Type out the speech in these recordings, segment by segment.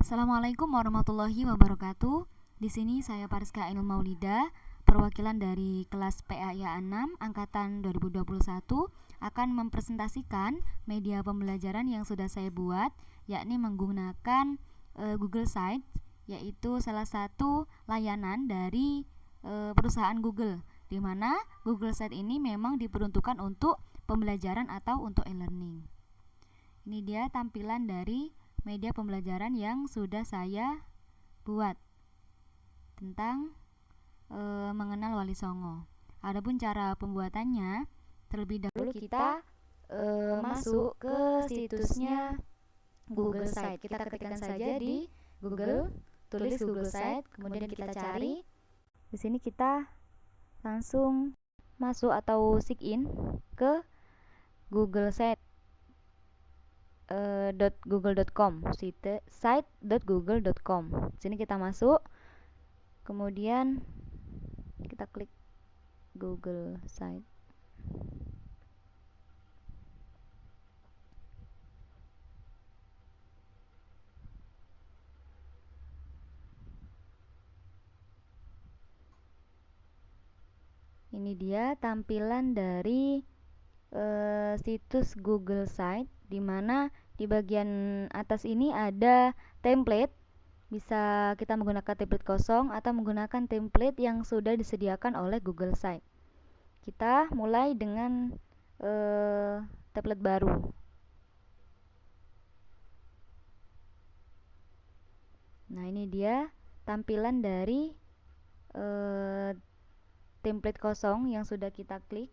Assalamualaikum warahmatullahi wabarakatuh. Di sini saya Pariska Ainul Maulida, perwakilan dari kelas PAIA 6 angkatan 2021 akan mempresentasikan media pembelajaran yang sudah saya buat, yakni menggunakan Google Sites, yaitu salah satu layanan dari perusahaan Google, di mana Google Sites ini memang diperuntukkan untuk pembelajaran atau untuk e-learning. Ini dia tampilan dari media pembelajaran yang sudah saya buat tentang mengenal Wali Songo. Adapun cara pembuatannya, terlebih dahulu kita masuk ke situsnya Google Site. Kita ketikkan saja di Google, tulis Google Site, kemudian kita cari. Di sini kita langsung masuk atau sign in ke Google Site. .google.com, site.google.com. Sini kita masuk, kemudian kita klik Google Site. Ini dia tampilan dari situs Google Site, di mana di bagian atas ini ada template. Bisa kita menggunakan template kosong atau menggunakan template yang sudah disediakan oleh Google Site. Kita mulai dengan template baru. Nah, ini dia tampilan dari template kosong yang sudah kita klik.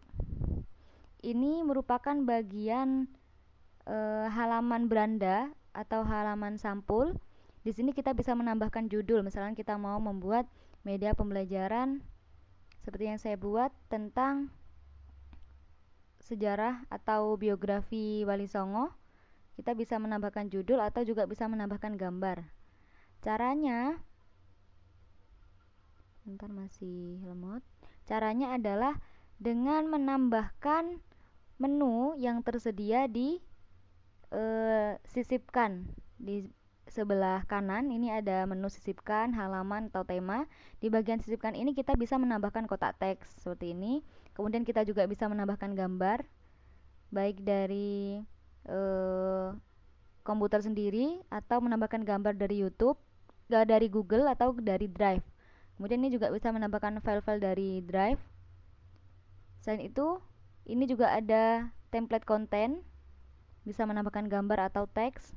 Ini merupakan bagian halaman beranda atau halaman sampul. Di sini kita bisa menambahkan judul. Misalnya kita mau membuat media pembelajaran seperti yang saya buat tentang sejarah atau biografi Wali Songo. Kita bisa menambahkan judul atau juga bisa menambahkan gambar. Caranya, bentar masih lemot. Caranya adalah dengan menambahkan menu yang tersedia di sisipkan. Di sebelah kanan ini ada menu sisipkan, halaman atau tema. Di bagian sisipkan ini kita bisa menambahkan kotak teks seperti ini. Kemudian kita juga bisa menambahkan gambar, baik dari komputer sendiri atau menambahkan gambar dari YouTube, dari Google atau dari Drive. Kemudian ini juga bisa menambahkan file-file dari Drive. Selain itu, ini juga ada template konten, bisa menambahkan gambar atau teks.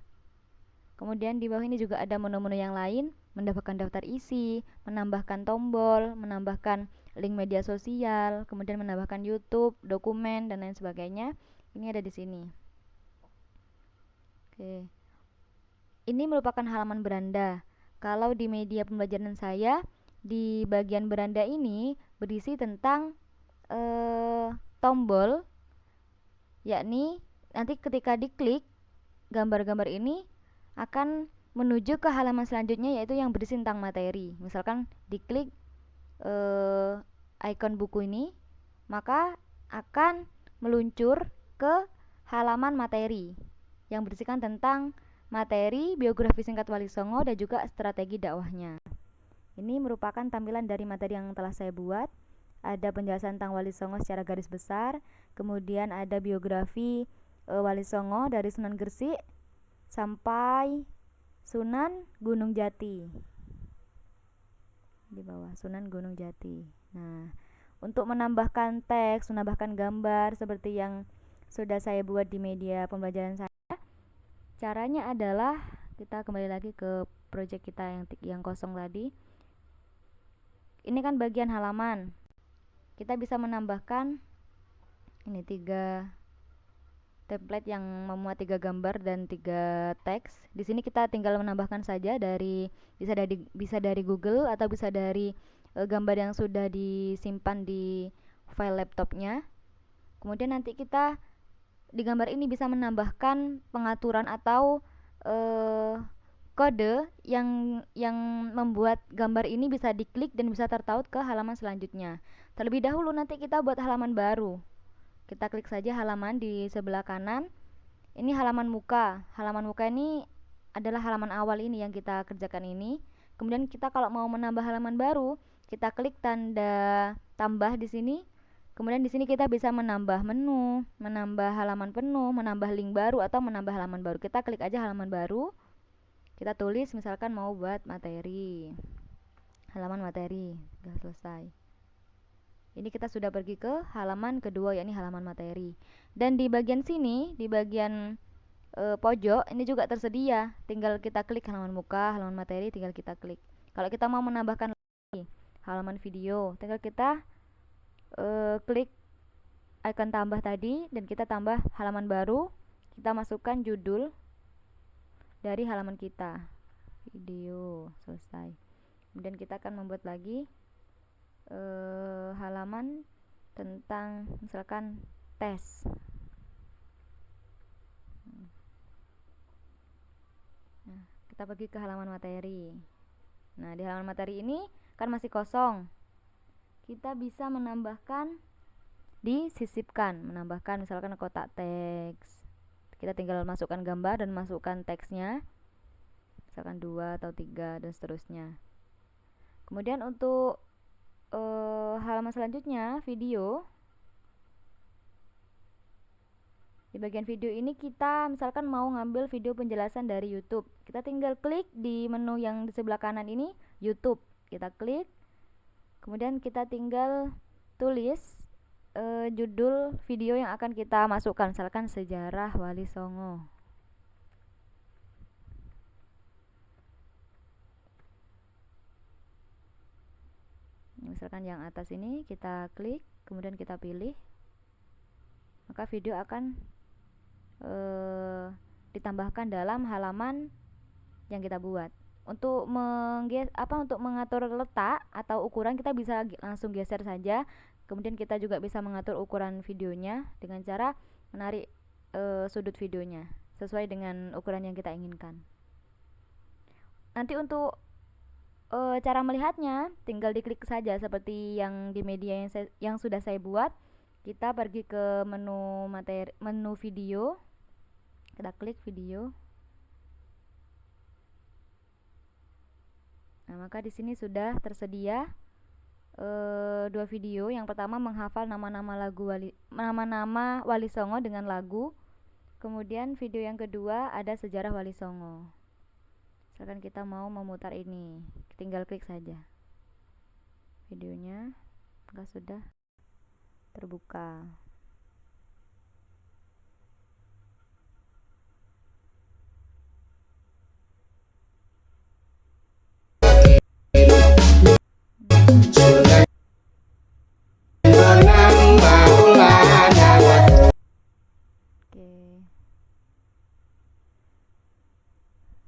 Kemudian di bawah ini juga ada menu-menu yang lain, menambahkan daftar isi, menambahkan tombol, menambahkan link media sosial, kemudian menambahkan YouTube, dokumen, dan lain sebagainya. Ini ada di sini. Oke. Ini merupakan halaman beranda. Kalau di media pembelajaran saya, di bagian beranda ini berisi tentang tombol, yakni nanti ketika diklik gambar-gambar ini akan menuju ke halaman selanjutnya, yaitu yang berisi tentang materi. Misalkan diklik icon buku ini, maka akan meluncur ke halaman materi yang berisikan tentang materi biografi singkat Wali Songo dan juga strategi dakwahnya. Ini merupakan tampilan dari materi yang telah saya buat. Ada penjelasan tentang Wali Songo secara garis besar, kemudian ada biografi Wali Songo dari Sunan Gresik sampai Sunan Gunung Jati. Di bawah Sunan Gunung Jati. Nah, untuk menambahkan teks, menambahkan gambar seperti yang sudah saya buat di media pembelajaran saya, caranya adalah kita kembali lagi ke project kita yang kosong tadi. Ini kan bagian halaman. Kita bisa menambahkan ini 3 template yang memuat 3 gambar dan 3 teks. Di sini kita tinggal menambahkan saja bisa dari Google atau bisa dari gambar yang sudah disimpan di file laptopnya. Kemudian nanti kita di gambar ini bisa menambahkan pengaturan atau kode yang membuat gambar ini bisa diklik dan bisa tertaut ke halaman selanjutnya. Terlebih dahulu nanti kita buat halaman baru. Kita klik saja halaman di sebelah kanan. Ini halaman muka. Halaman muka ini adalah halaman awal ini yang kita kerjakan ini. Kemudian kita kalau mau menambah halaman baru, kita klik tanda tambah di sini. Kemudian di sini kita bisa menambah menu, menambah halaman penuh, menambah link baru atau menambah halaman baru. Kita klik aja halaman baru. Kita tulis misalkan mau buat materi. Halaman materi, sudah selesai. Ini kita sudah pergi ke halaman kedua, yakni halaman materi. Dan di bagian sini, di bagian pojok ini juga tersedia. Tinggal kita klik halaman muka, halaman materi, tinggal kita klik. Kalau kita mau menambahkan lagi halaman video, tinggal kita klik icon tambah tadi dan kita tambah halaman baru. Kita masukkan judul dari halaman kita, video, selesai. Kemudian kita akan membuat lagi halaman tentang misalkan tes. Nah, kita pergi ke halaman materi. Nah, di halaman materi ini kan masih kosong. Kita bisa menambahkan, disisipkan, menambahkan misalkan kotak teks. Kita tinggal masukkan gambar dan masukkan teksnya. Misalkan 2 atau 3 dan seterusnya. Kemudian untuk halaman selanjutnya, video. Di bagian video ini kita misalkan mau ngambil video penjelasan dari YouTube. Kita tinggal klik di menu yang di sebelah kanan ini, YouTube. Kita klik. Kemudian kita tinggal tulis judul video yang akan kita masukkan, misalkan sejarah Wali Songo. Misalkan yang atas ini kita klik, kemudian kita pilih, maka video akan ditambahkan dalam halaman yang kita buat. Untuk untuk mengatur letak atau ukuran kita bisa langsung geser saja. Kemudian kita juga bisa mengatur ukuran videonya dengan cara menarik sudut videonya sesuai dengan ukuran yang kita inginkan. Nanti untuk cara melihatnya tinggal diklik saja seperti yang di media yang sudah saya buat. Kita pergi ke menu video. Kita klik video. Nah, maka di sini sudah tersedia dua video. Yang pertama menghafal nama-nama Wali Songo dengan lagu. Kemudian video yang kedua ada sejarah Wali Songo. Misalkan kita mau memutar ini, tinggal klik saja videonya, maka sudah terbuka.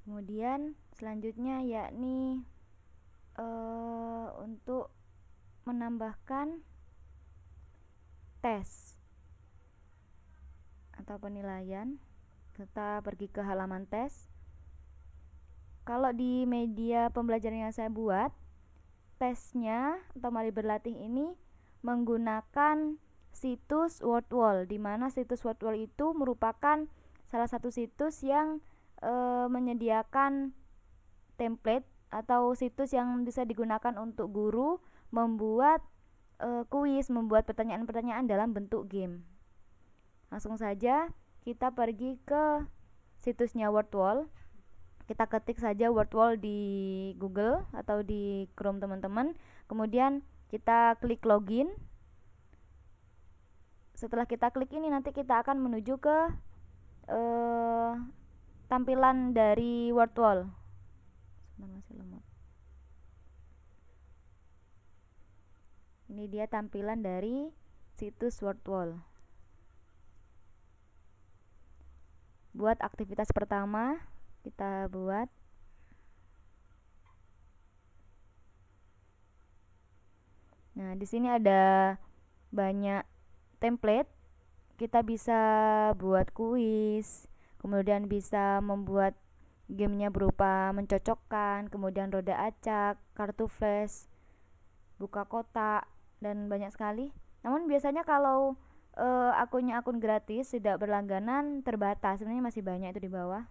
Kemudian selanjutnya yakni untuk menambahkan tes atau penilaian. Kita pergi ke halaman tes. Kalau di media pembelajaran yang saya buat, tesnya atau mari berlatih ini menggunakan situs WordWall, di mana situs WordWall itu merupakan salah satu situs yang menyediakan template atau situs yang bisa digunakan untuk guru membuat kuis, membuat pertanyaan-pertanyaan dalam bentuk game. Langsung saja kita pergi ke situsnya WordWall. Kita ketik saja WordWall di Google atau di Chrome teman-teman. Kemudian kita klik login. Setelah kita klik ini nanti kita akan menuju ke tampilan dari WordWall. Masih lemot. Ini dia tampilan dari situs WordWall. Buat aktivitas pertama, kita buat. Nah, di sini ada banyak template. Kita bisa buat kuis, kemudian bisa membuat gamenya berupa mencocokkan, kemudian roda acak, kartu flash, buka kotak, dan banyak sekali. Namun biasanya kalau akunnya akun gratis tidak berlangganan terbatas, sebenarnya masih banyak itu di bawah.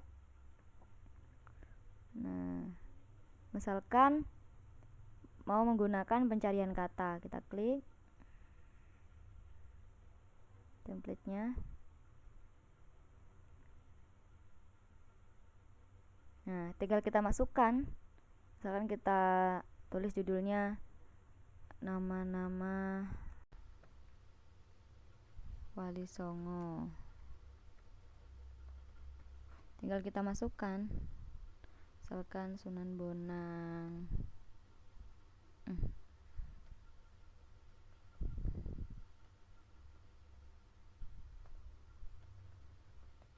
Nah, misalkan mau menggunakan pencarian kata, kita klik template-nya. Nah, tinggal kita masukkan. Misalkan kita tulis judulnya nama-nama Wali Songo. Tinggal kita masukkan. Misalkan Sunan Bonang.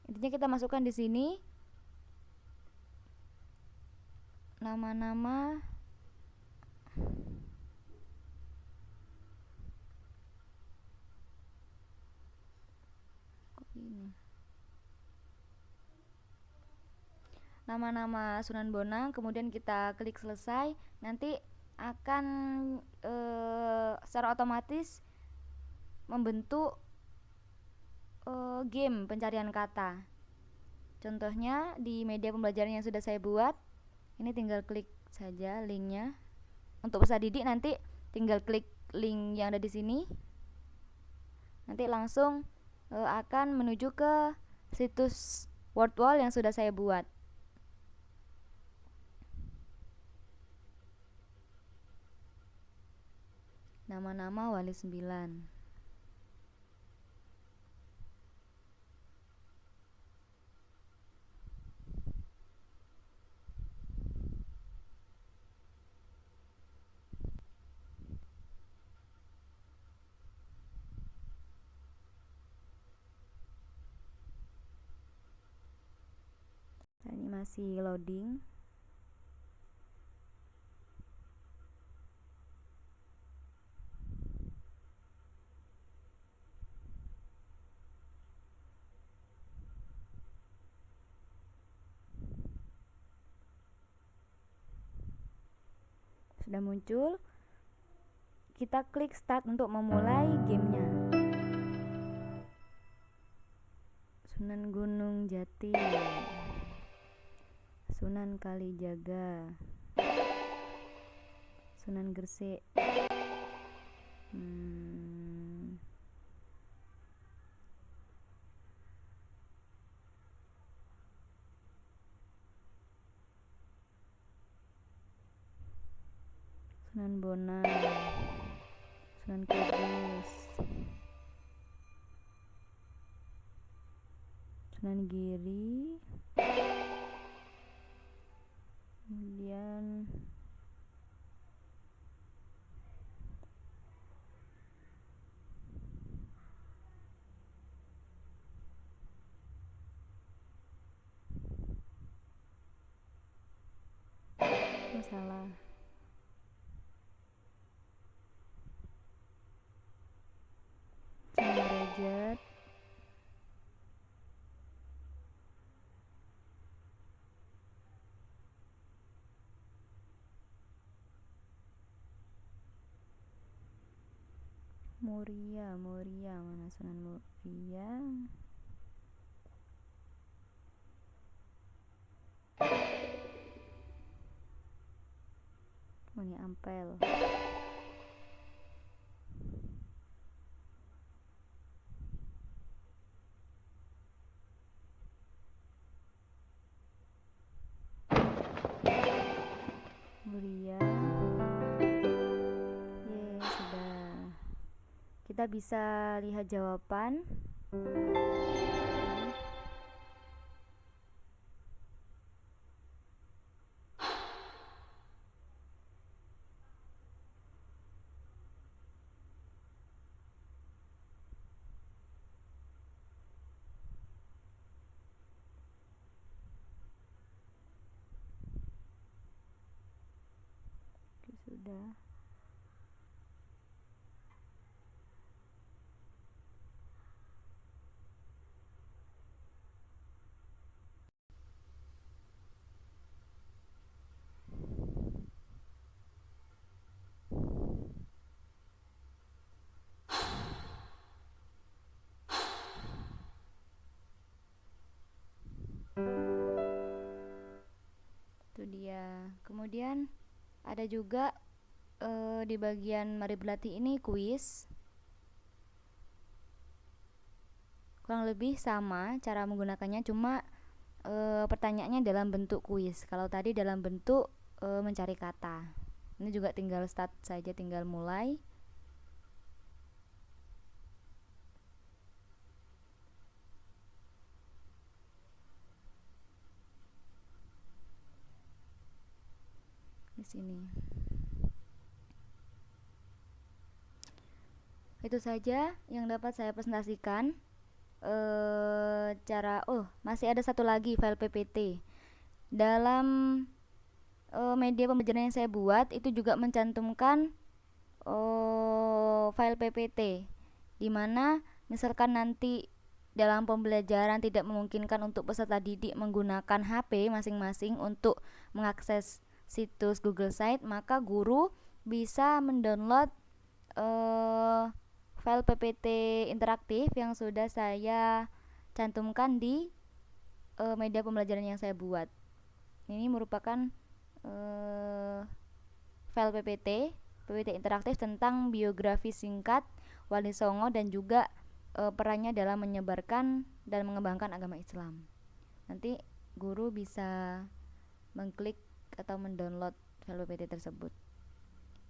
Intinya kita masukkan di sini nama-nama nama-nama Sunan Bonang, kemudian kita klik selesai. Nanti akan secara otomatis membentuk game pencarian kata. Contohnya di media pembelajaran yang sudah saya buat, ini tinggal klik saja linknya. Untuk peserta didik nanti tinggal klik link yang ada di sini. Nanti langsung akan menuju ke situs WordWall yang sudah saya buat. Nama-nama Wali 9. Ini masih loading. Sudah muncul. Kita klik start untuk memulai gamenya. Sunan Gunung Jati, Sunan Kalijaga, Sunan Gresik. Sunan Bonang, Sunan Kudus, Sunan Giri, kemudian masalah Sunan Derajat, Muria, mana Sunan Muria? Ini Ampel. Muria. Sudah. Kita bisa lihat jawaban. Sudah. Itu dia. Kemudian ada juga di bagian mari berlatih ini kuis. Kurang lebih sama cara menggunakannya, cuma pertanyaannya dalam bentuk kuis. Kalau tadi dalam bentuk mencari kata. Ini juga tinggal start saja, tinggal mulai. Di sini. Itu saja yang dapat saya presentasikan. Masih ada satu lagi, file PPT. Dalam media pembelajaran yang saya buat itu juga mencantumkan file PPT, dimana misalkan nanti dalam pembelajaran tidak memungkinkan untuk peserta didik menggunakan HP masing-masing untuk mengakses situs Google Site, maka guru bisa mendownload file PPT interaktif yang sudah saya cantumkan di media pembelajaran yang saya buat. Ini merupakan file PPT interaktif tentang biografi singkat Wali Songo dan juga perannya dalam menyebarkan dan mengembangkan agama Islam. Nanti guru bisa mengklik atau mendownload file PPT tersebut.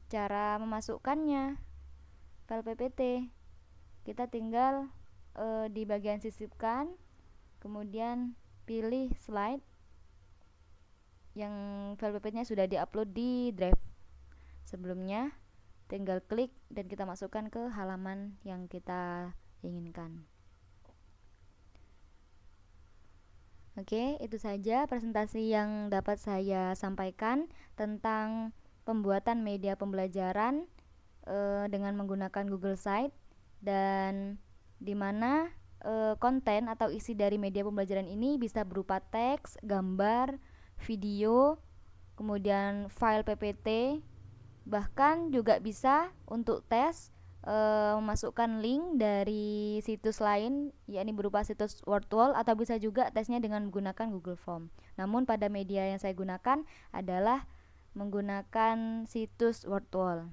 Cara memasukkannya file PPT, kita tinggal di bagian sisipkan, kemudian pilih slide yang file PPT-nya sudah diupload di drive sebelumnya, tinggal klik dan kita masukkan ke halaman yang kita inginkan. Oke, itu saja presentasi yang dapat saya sampaikan tentang pembuatan media pembelajaran dengan menggunakan Google Site, dan di mana konten atau isi dari media pembelajaran ini bisa berupa teks, gambar, video, kemudian file PPT, bahkan juga bisa untuk tes memasukkan link dari situs lain, yakni berupa situs Wordwall, atau bisa juga tesnya dengan menggunakan Google Form. Namun pada media yang saya gunakan adalah menggunakan situs Wordwall.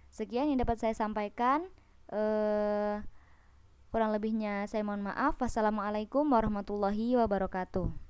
Sekian yang dapat saya sampaikan. Kurang lebihnya saya mohon maaf. Wassalamualaikum warahmatullahi wabarakatuh.